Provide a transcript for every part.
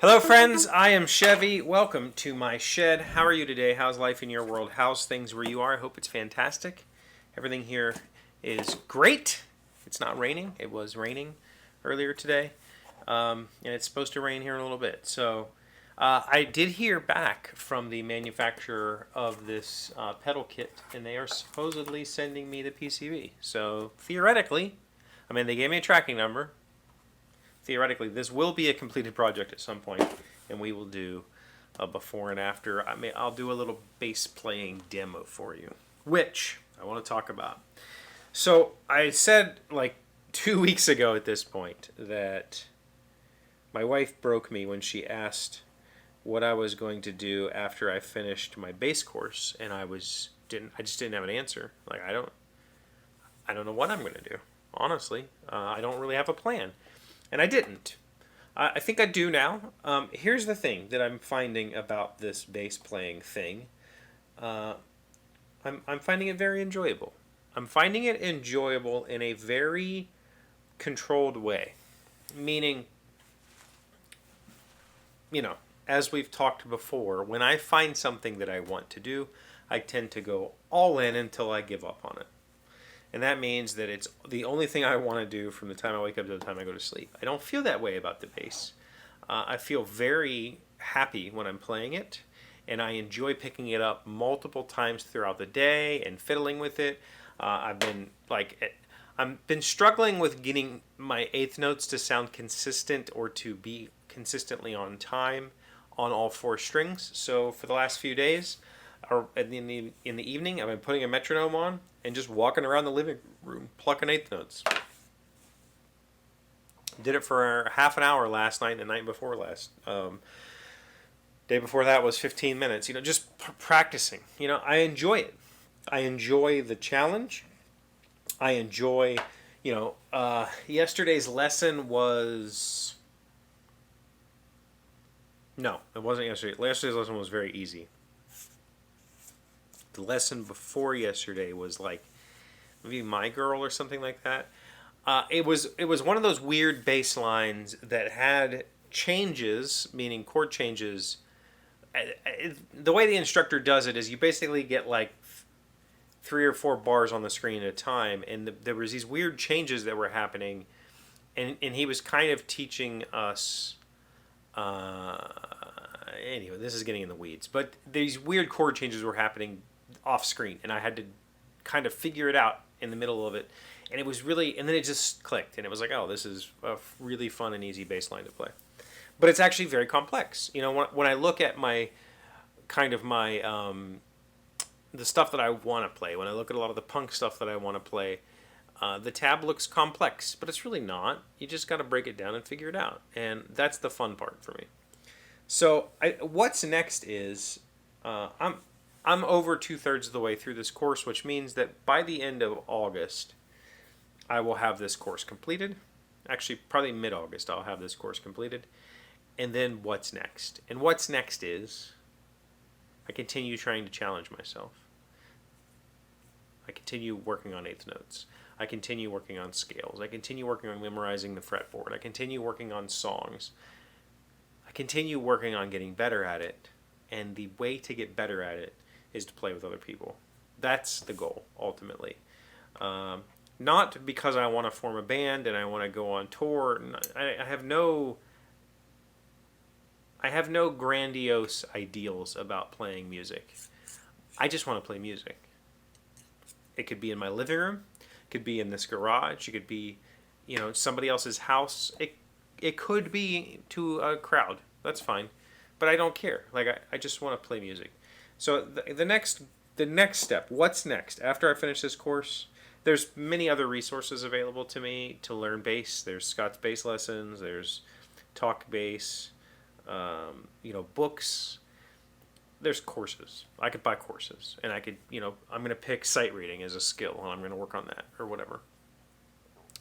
Hello, friends. I am Chevee. Welcome to my shed. How are you today? How's life in your world? How's things where you are? I hope it's fantastic. Everything here is great. It's not raining. It was raining earlier today, and it's supposed to rain here in a little bit. So I did hear back from the manufacturer of this pedal kit, and they are supposedly sending me the PCB. So theoretically, they gave me a tracking number. Theoretically, this will be a completed project at some point, and we will do a before and after. I'll do a little bass playing demo for you, which I want to talk about. So I said like 2 weeks ago at this point that my wife broke me when she asked what I was going to do after I finished my bass course, and I just didn't have an answer. Like I don't know what I'm going to do. Honestly, I don't really have a plan. And I didn't. I think I do now. Here's the thing that I'm finding about this bass playing thing. I'm finding it very enjoyable. I'm finding it enjoyable in a very controlled way. Meaning, as we've talked before, when I find something that I want to do, I tend to go all in until I give up on it. And that means that it's the only thing I want to do from the time I wake up to the time I go to sleep. I don't feel that way about the bass. I feel very happy when I'm playing it, and I enjoy picking it up multiple times throughout the day and fiddling with it. I've been struggling with getting my eighth notes to sound consistent or to be consistently on time on all four strings. So for the last few days, or in the evening, I've been putting a metronome on and just walking around the living room plucking eighth notes. Did it for half an hour last night and the night before last. Day before that was 15 minutes. Just practicing. I enjoy it. I enjoy the challenge. I enjoy, yesterday's lesson was... No, it wasn't yesterday. Yesterday's lesson was very easy. The lesson before yesterday was like maybe My Girl or something like that. It was one of those weird bass lines that had changes, meaning chord changes. The way the instructor does it is you basically get like 3 or 4 bars on the screen at a time, and there was these weird changes that were happening, and he was kind of teaching us. Anyway, this is getting in the weeds, but these weird chord changes were happening off screen, and I had to kind of figure it out in the middle of it, and it was really, and then it just clicked, and it was like, oh, this is a really fun and easy bass line to play. But it's actually very complex. When I look at my the stuff that I want to play, when I look at a lot of the punk stuff that I want to play, the tab looks complex, but it's really not. You just got to break it down and figure it out, and that's the fun part for me. So what's next is I'm over 2/3 of the way through this course, which means that by the end of August, I will have this course completed. Actually, probably mid-August, I'll have this course completed. And then what's next? And what's next is I continue trying to challenge myself. I continue working on eighth notes. I continue working on scales. I continue working on memorizing the fretboard. I continue working on songs. I continue working on getting better at it. And the way to get better at it is to play with other people. That's the goal, ultimately. Not because I want to form a band and I want to go on tour. I have no grandiose ideals about playing music. I just want to play music. It could be in my living room. It could be in this garage. It could be, somebody else's house. It could be to a crowd. That's fine. But I don't care. I just want to play music. So the next step, what's next? After I finish this course, there's many other resources available to me to learn bass. There's Scott's Bass Lessons. There's Talk Bass. Books. There's courses. I could buy courses, and I could, I'm going to pick sight reading as a skill, and I'm going to work on that or whatever.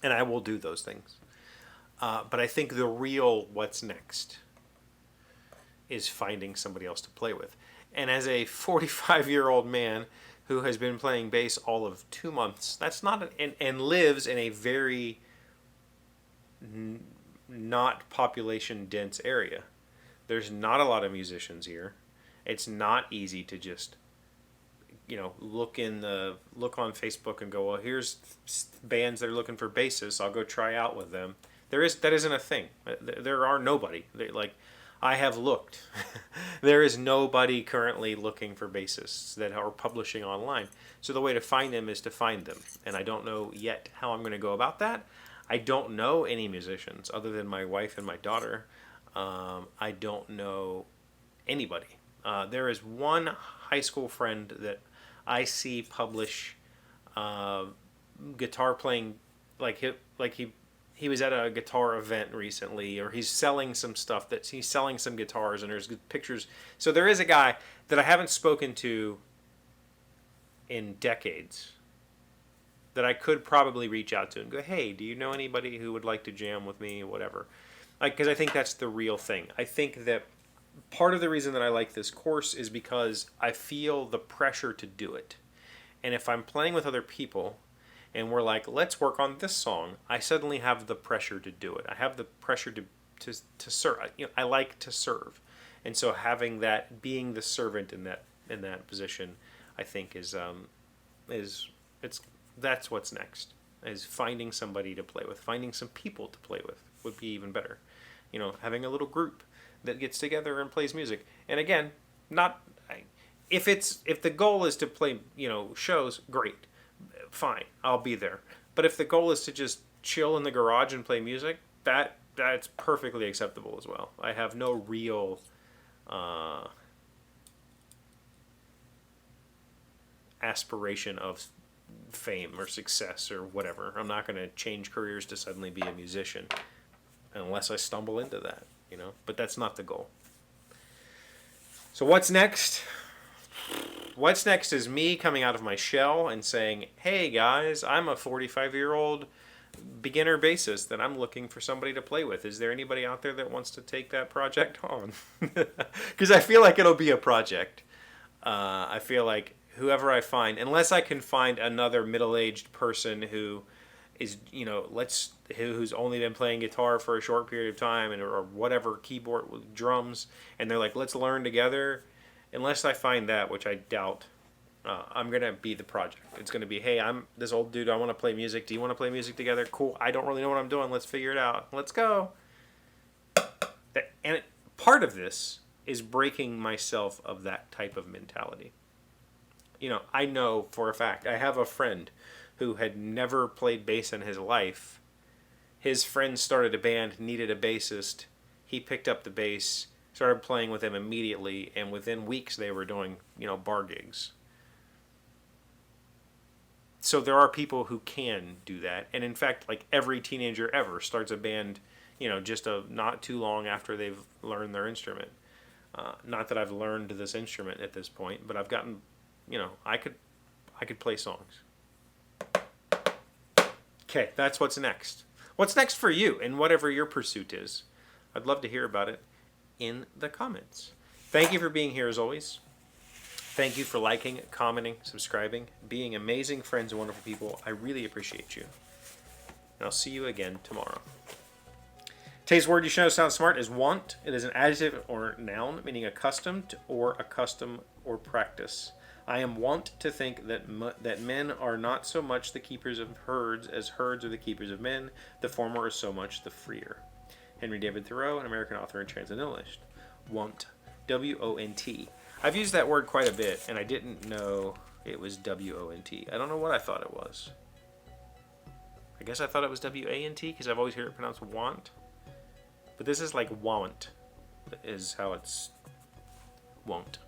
And I will do those things. But I think the real what's next is finding somebody else to play with. And as a 45-year-old man who has been playing bass all of 2 months, that's not and lives in a very not population dense area. There's not a lot of musicians here. It's not easy to just, look on Facebook and go, well, here's bands that are looking for bassists. I'll go try out with them. That isn't a thing. There are nobody. I have looked. There is nobody currently looking for bassists that are publishing online. So the way to find them is to find them. And I don't know yet how I'm going to go about that. I don't know any musicians other than my wife and my daughter. I don't know anybody. There is one high school friend that I see publish guitar playing, he was at a guitar event recently, or he's selling some stuff. He's selling some guitars, and there's good pictures. So there is a guy that I haven't spoken to in decades that I could probably reach out to and go, hey, do you know anybody who would like to jam with me, whatever? Because I think that's the real thing. I think that part of the reason that I like this course is because I feel the pressure to do it. And if I'm playing with other people and we're like, let's work on this song, I suddenly have the pressure to do it. I have the pressure to serve. I like to serve. And so having that, being the servant in that position, I think that's what's next. Is finding somebody to play with, finding some people to play with would be even better. Having a little group that gets together and plays music. And again, if the goal is to play, shows, great, fine, I'll be there. But if the goal is to just chill in the garage and play music, that's perfectly acceptable as well. I have no real aspiration of fame or success or whatever. I'm not going to change careers to suddenly be a musician unless I stumble into that, but that's not the goal. So what's next? What's next is me coming out of my shell and saying, hey guys, I'm a 45-year-old beginner bassist that I'm looking for somebody to play with. Is there anybody out there that wants to take that project on? Because I feel like it'll be a project. I feel like whoever I find, unless I can find another middle-aged person who is, who's only been playing guitar for a short period of time or whatever, keyboard with drums, and they're like, let's learn together. Unless I find that, which I doubt, I'm going to be the project. It's going to be, hey, I'm this old dude, I want to play music. Do you want to play music together? Cool. I don't really know what I'm doing. Let's figure it out. Let's go. And part of this is breaking myself of that type of mentality. I know for a fact, I have a friend who had never played bass in his life. His friend started a band, needed a bassist. He picked up the bass, started playing with him immediately, and within weeks they were doing, bar gigs. So there are people who can do that. And in fact, like every teenager ever starts a band, just not too long after they've learned their instrument. Not that I've learned this instrument at this point, but I've gotten, I could play songs. Okay, that's what's next. What's next for you and whatever your pursuit is? I'd love to hear about it in the comments. Thank you for being here as always. Thank you for liking, commenting, subscribing, being amazing friends and wonderful people. I really appreciate you. And I'll see you again tomorrow. Today's word you should know sounds smart is want. It is an adjective or noun meaning accustomed or a custom or practice. I am wont to think that men are not so much the keepers of herds as herds are the keepers of men. The former is so much the freer. Henry David Thoreau, an American author and transcendentalist. Want. W-O-N-T. I've used that word quite a bit, and I didn't know it was W-O-N-T. I don't know what I thought it was. I guess I thought it was W-A-N-T because I've always heard it pronounced want. But this is like want, is how it's won't.